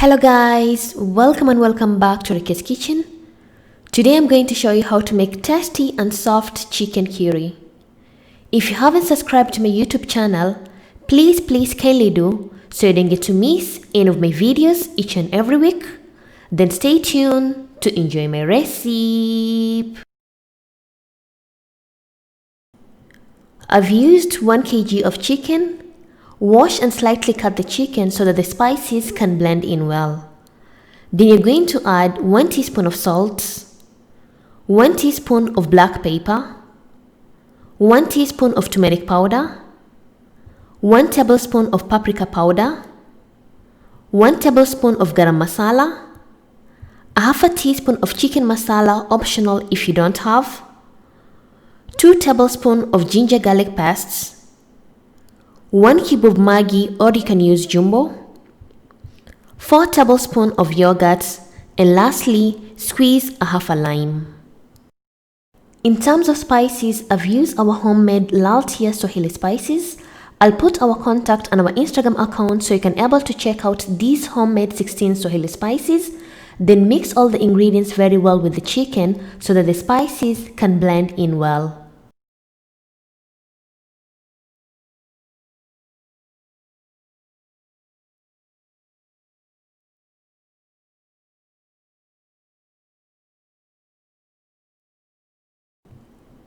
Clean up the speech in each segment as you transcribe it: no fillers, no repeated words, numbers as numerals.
Hello guys, welcome and welcome back to Rukias kitchen. Today I'm going to show you how to make tasty and soft chicken curry. If you haven't subscribed to my YouTube channel, please kindly do so you don't get to miss any of my videos each and every week. Then stay tuned to enjoy my recipe. I've used 1 kg of chicken. Wash and slightly cut the chicken so that the spices can blend in well. Then you're going to add 1 teaspoon of salt, 1 teaspoon of black pepper, 1 teaspoon of turmeric powder, 1 tablespoon of paprika powder, 1 tablespoon of Garamasala, half a teaspoon of chicken masala, optional if you don't have, 2 tablespoons of ginger garlic paste, 1 cube of Magi, or you can use jumbo, 4 tablespoons of yogurt, and lastly, squeeze a half a lime. In terms of spices, I've used our homemade Swahili spices. I'll put our contact on our Instagram account so you can able to check out these homemade 16 Swahili spices. Then mix all the ingredients very well with the chicken so that the spices can blend in well.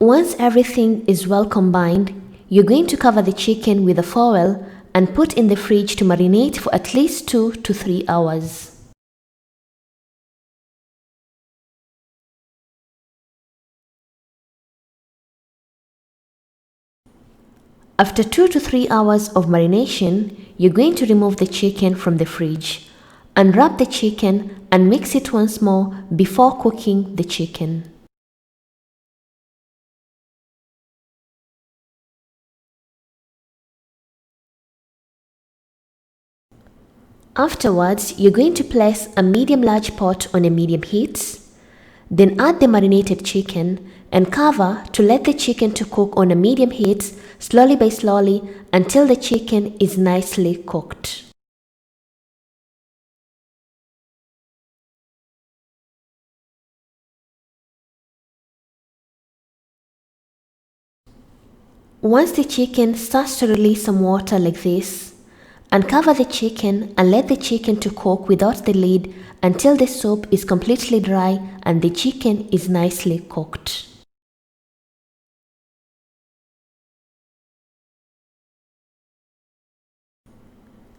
Once everything is well combined, you're going to cover the chicken with a foil and put in the fridge to marinate for at least 2 to 3 hours. After 2 to 3 hours of marination, you're going to remove the chicken from the fridge. Unwrap the chicken and mix it once more before cooking the chicken. Afterwards, you're going to place a medium-large pot on a medium heat. Then add the marinated chicken and cover to let the chicken to cook on a medium heat slowly by slowly until the chicken is nicely cooked. Once the chicken starts to release some water like this, uncover the chicken and let the chicken to cook without the lid until the soup is completely dry and the chicken is nicely cooked.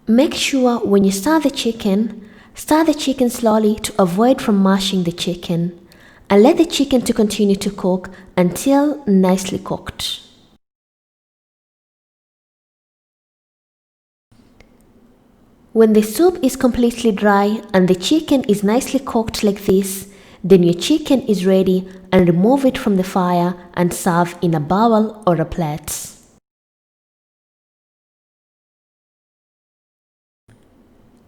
Make sure when you stir the chicken slowly to avoid from mashing the chicken, and let the chicken to continue to cook until nicely cooked. When the soup is completely dry and the chicken is nicely cooked like this, then your chicken is ready and remove it from the fire and serve in a bowl or a plate.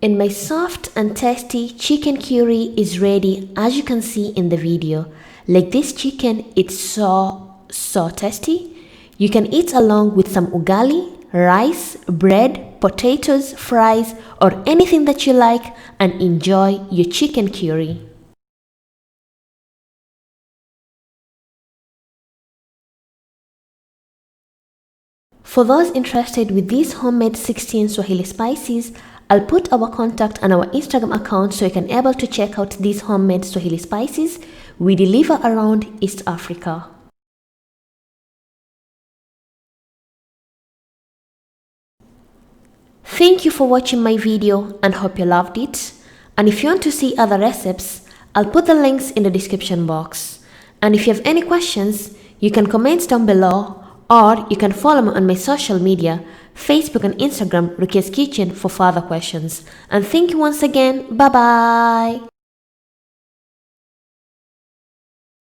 And my soft and tasty chicken curry is ready, as you can see in the video. Like this chicken, it's so tasty. You can eat along with some ugali, rice, bread, potatoes, fries, or anything that you like and enjoy your chicken curry. For those interested with these homemade 16 Swahili spices, I'll put our contact on our Instagram account so you can able to check out these homemade Swahili spices. We deliver around East Africa. Thank you for watching my video and hope you loved it. And if you want to see other recipes, I'll put the links in the description box. And if you have any questions, you can comment down below, or you can follow me on my social media, Facebook and Instagram, Rukias Kitchen, for further questions. And thank you once again. Bye bye.